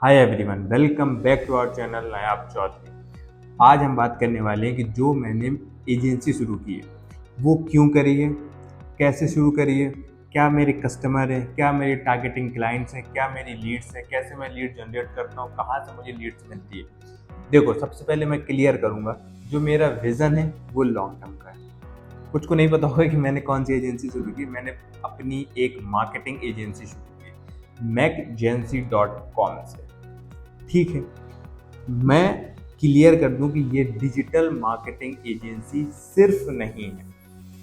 Hi everyone, welcome back to our channel Nayab Chaudhary. आज हम बात करने वाले हैं कि जो मैंने एजेंसी शुरू की है वो क्यों करी है, कैसे शुरू करी है, क्या मेरे कस्टमर हैं, क्या मेरे टारगेटिंग क्लाइंट्स हैं, क्या मेरी लीड्स हैं, कैसे मैं लीड जनरेट करता हूँ, कहाँ से मुझे लीड्स मिलती है। देखो, सबसे पहले मैं क्लियर करूँगा, जो मेरा विज़न है वो लॉन्ग टर्म का है। कुछ को नहीं पता होगा कि मैंने कौन सी एजेंसी शुरू की। मैंने अपनी एक मार्केटिंग एजेंसी शुरू की मैकजेंसी.com से। ठीक है, मैं क्लियर कर दूं कि ये डिजिटल मार्केटिंग एजेंसी सिर्फ नहीं है,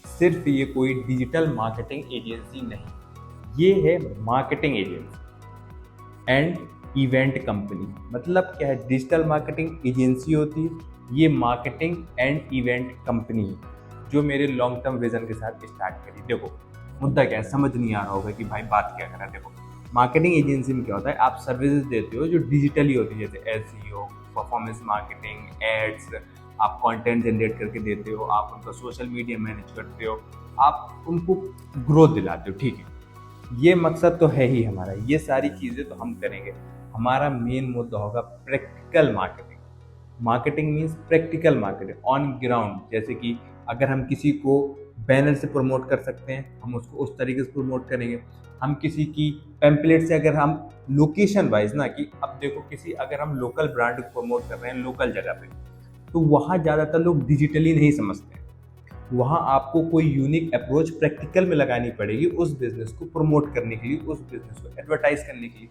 सिर्फ ये कोई डिजिटल मार्केटिंग एजेंसी नहीं, ये है marketing agency and event company. मतलब क्या है, डिजिटल मार्केटिंग एजेंसी होती है, ये मार्केटिंग एंड इवेंट कंपनी है जो मेरे लॉन्ग टर्म विजन के साथ स्टार्ट करी। देखो, मुद्दा क्या है, समझ नहीं आ रहा होगा कि भाई बात क्या करा। देखो, मार्केटिंग एजेंसी में क्या होता है, आप सर्विसेज देते हो जो डिजिटली होती है, जैसे एसईओ, परफॉर्मेंस मार्केटिंग, एड्स, आप कंटेंट जनरेट करके देते हो, आप उनका सोशल मीडिया मैनेज करते हो, आप उनको ग्रोथ दिलाते हो। ठीक है, ये मकसद तो है ही हमारा, ये सारी चीज़ें तो हम करेंगे। हमारा मेन मुद्दा होगा practical marketing. Marketing means practical marketing on ground. जैसे कि अगर हम किसी को बैनर से प्रमोट कर सकते हैं, हम उसको उस तरीके से प्रमोट करेंगे। हम किसी की पैम्पलेट से, अगर हम लोकेशन वाइज ना, कि अब देखो, किसी अगर हम लोकल ब्रांड को प्रमोट कर रहे हैं लोकल जगह पे, तो वहाँ ज़्यादातर लोग डिजिटली नहीं समझते हैं। वहाँ आपको कोई यूनिक अप्रोच प्रैक्टिकल में लगानी पड़ेगी उस बिजनेस को प्रमोट करने के लिए, उस बिजनेस को एडवर्टाइज करने के लिए।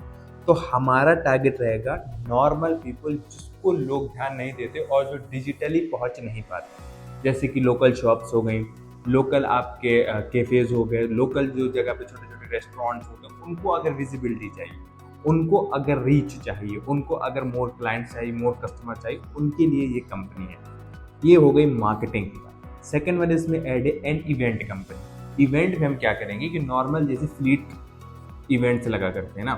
तो हमारा टारगेट रहेगा नॉर्मल पीपल, जिसको लोग ध्यान नहीं देते और जो डिजिटली पहुंच नहीं पाते। जैसे कि लोकल शॉप्स हो गई, लोकल आपके कैफेज हो गए, लोकल जो जगह पे छोटे छोटे रेस्टोरेंट्स होते हैं, उनको अगर विजिबिलिटी चाहिए, उनको अगर रीच चाहिए, उनको अगर मोर क्लाइंट चाहिए, मोर कस्टमर चाहिए, उनके लिए ये कंपनी है। ये हो गई मार्केटिंग की बात। सेकेंड वन इसमें ऐड है एन इवेंट कंपनी। इवेंट में हम क्या करेंगे कि नॉर्मल जैसे फ्लीट इवेंट्स लगा करते हैं ना,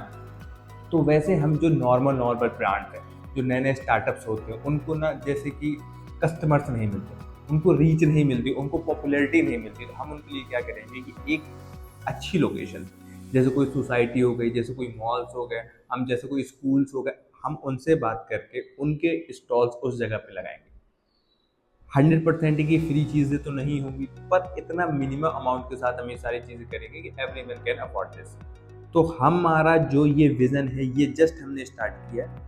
तो वैसे हम जो नॉर्मल ब्रांड है, जो नए नए स्टार्टअप्स होते हैं, उनको ना जैसे कि कस्टमर्स नहीं मिलते, उनको रीच नहीं मिलती, उनको पॉपुलैरिटी नहीं मिलती, तो हम उनके लिए क्या करेंगे कि एक अच्छी लोकेशन, जैसे कोई सोसाइटी हो गई, जैसे कोई मॉल्स हो गए, हम जैसे कोई स्कूल्स हो गए, हम उनसे बात करके उनके स्टॉल्स उस जगह पे लगाएंगे। 100% की फ्री चीज़ें तो नहीं होंगी, पर इतना मिनिमम अमाउंट के साथ हम ये सारी चीज़ें करेंगे कि एवरीवन कैन अफोर्ड दिस। तो हमारा जो ये विज़न है, ये जस्ट हमने स्टार्ट किया है,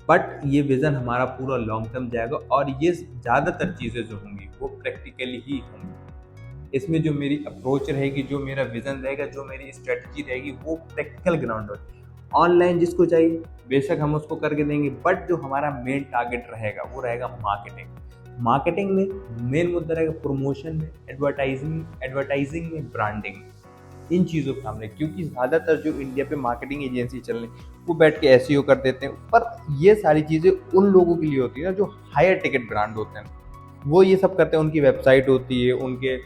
बट ये विज़न हमारा पूरा लॉन्ग टर्म जाएगा और ये ज़्यादातर चीज़ें जो होंगी वो प्रैक्टिकली ही होंगी। इसमें जो मेरी अप्रोच रहेगी, जो मेरा विज़न रहेगा, जो मेरी स्ट्रेटजी रहेगी, वो प्रैक्टिकल ग्राउंड होगी। ऑनलाइन जिसको चाहिए बेशक हम उसको करके देंगे, बट जो हमारा मेन टारगेट रहेगा वो रहेगा मार्केटिंग। मार्केटिंग में मेन मुद्दा रहेगा प्रमोशन में, एडवर्टाइजिंग में, ब्रांडिंग में, इन चीज़ों का हमने, क्योंकि ज़्यादातर जो इंडिया पे मार्केटिंग एजेंसी चल रही वो बैठ के एसईओ कर देते हैं, पर ये सारी चीज़ें उन लोगों के लिए होती है ना जो हायर टिकट ब्रांड होते हैं, वो ये सब करते हैं। उनकी वेबसाइट होती है, उनके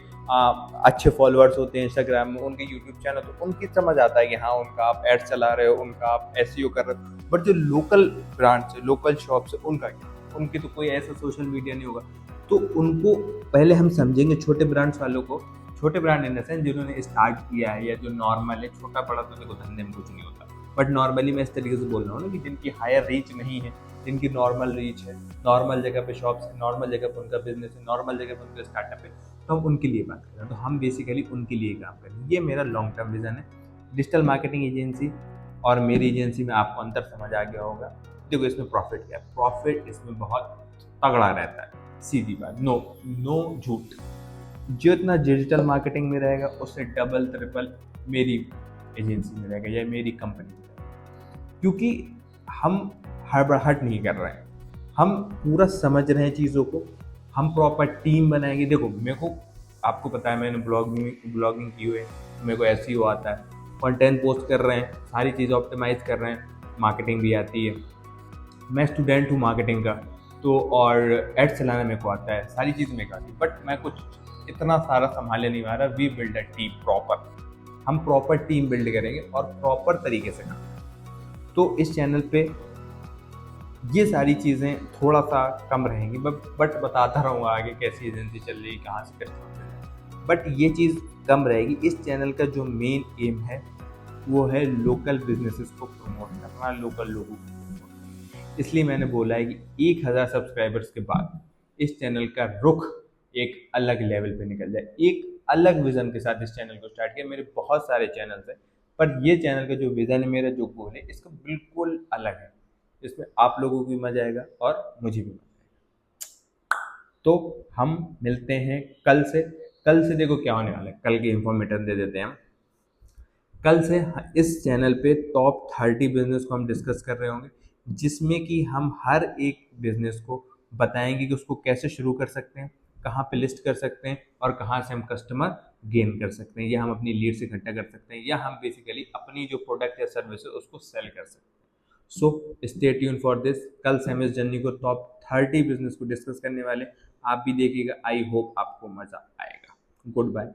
अच्छे फॉलोअर्स होते हैं इंस्टाग्राम में, उनके यूट्यूब चैनल, तो उनकी समझ आता है कि हाँ, उनका आप एड्स चला रहे हो, उनका आप एसईओ कर रहे हो। बट जो लोकल ब्रांड्स है, लोकल शॉप्स है, उनका क्या, उनकी तो कोई ऐसा सोशल मीडिया नहीं होगा। तो उनको पहले हम समझेंगे, छोटे ब्रांड्स वालों को, छोटे ब्रांड इन द सेंस जिन्होंने स्टार्ट किया है या जो नॉर्मल है। छोटा बड़ा तो देखो धंधे में कुछ नहीं होता, बट नॉर्मली मैं इस तरीके से बोल रहा हूँ ना कि जिनकी हायर रीच नहीं है, जिनकी नॉर्मल रीच है, नॉर्मल जगह पे शॉप्स है, नॉर्मल जगह पे उनका बिजनेस है, नॉर्मल जगह पे उनका स्टार्टअप है, तो हम उनके लिए बात करें। तो हम बेसिकली उनके लिए काम करें, ये मेरा लॉन्ग टर्म विजन है। डिजिटल मार्केटिंग एजेंसी और मेरी एजेंसी में आपको अंतर समझ आ गया होगा। देखो, इसमें प्रॉफिट क्या है, प्रॉफिट इसमें बहुत तगड़ा रहता है, सीधी बात, नो नो झूठ। जितना डिजिटल मार्केटिंग में रहेगा उससे डबल ट्रिपल मेरी एजेंसी में रहेगा या मेरी कंपनी में रहेगा, क्योंकि हम हड़बड़ाहट नहीं कर रहे हैं, हम पूरा समझ रहे हैं चीज़ों को, हम प्रॉपर टीम बनाएंगे। देखो, मेरे को, आपको पता है मैंने ब्लॉगिंग की हुई है, मेरे को एसईओ आता है, कंटेंट पोस्ट कर रहे हैं, सारी चीज़ें ऑप्टिमाइज कर रहे हैं, मार्केटिंग भी आती है, मैं स्टूडेंट हूँ मार्केटिंग का, तो और एड चलाना मेरे को आता है, सारी चीज़ मेरे को आती है, बट मैं कुछ इतना सारा संभालने नहीं आ रहा। We build a team proper, हम प्रॉपर टीम बिल्ड करेंगे और प्रॉपर तरीके से काम। तो इस चैनल पे ये सारी चीज़ें थोड़ा सा कम रहेंगी, बट बताता रहूँगा आगे कैसी एजेंसी चल रही, कहाँ से कैसे चल रही है, बट ये चीज़ कम रहेगी। इस चैनल का जो मेन एम है वो है लोकल बिजनेसेस को प्रमोट करना, लोकल लोगों को। इसलिए मैंने बोला है कि 1000 सब्सक्राइबर्स के बाद इस चैनल का रुख एक अलग लेवल पे निकल जाए। एक अलग विजन के साथ इस चैनल को स्टार्ट किया। मेरे बहुत सारे चैनल्स हैं, पर ये चैनल का जो विजन है, मेरा जो गोल है, इसका बिल्कुल अलग है। इसमें आप लोगों को भी मजा आएगा और मुझे भी मजा आएगा। तो हम मिलते हैं कल से। कल से देखो क्या होने वाला है, कल की इंफॉर्मेशन दे देते हैं हम। कल से इस चैनल पे टॉप 30 बिजनेस को हम डिस्कस कर रहे होंगे, जिसमें कि हम हर एक बिजनेस को बताएंगे कि उसको कैसे शुरू कर सकते हैं, कहाँ पे लिस्ट कर सकते हैं और कहाँ से हम कस्टमर गेन कर सकते हैं, या हम अपनी लीड से इकट्ठा कर सकते हैं, या हम बेसिकली अपनी जो प्रोडक्ट या सर्विस है उसको सेल कर सकते हैं। So stay tune for this. कल से हम इस जर्नी को टॉप 30 बिजनेस को डिस्कस करने वाले। आप भी देखिएगा, आई होप आपको मजा आएगा। Good bye.